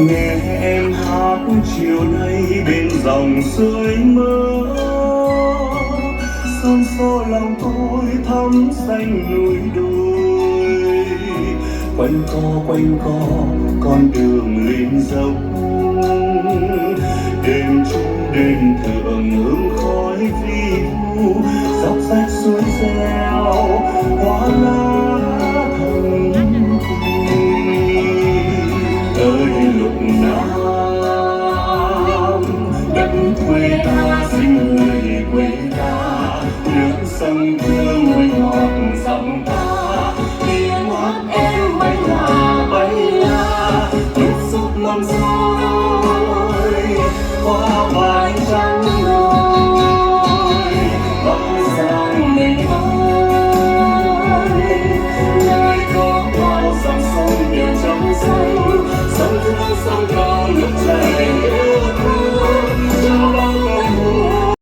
nghe em hát chiều nay bên dòng suối mơ, son số lòng tôi thắm xanh núi đồi, quanh co con đường lên dốc, đêm trung đêm thượng hương khói vi vu dọc rách suối reo hoa lá thầm ơi lục nam đất quê ta xinh người quê ta nước sông thương mùi ngọt dòng ta tiếng hát em bay là bay la nước sốt non xa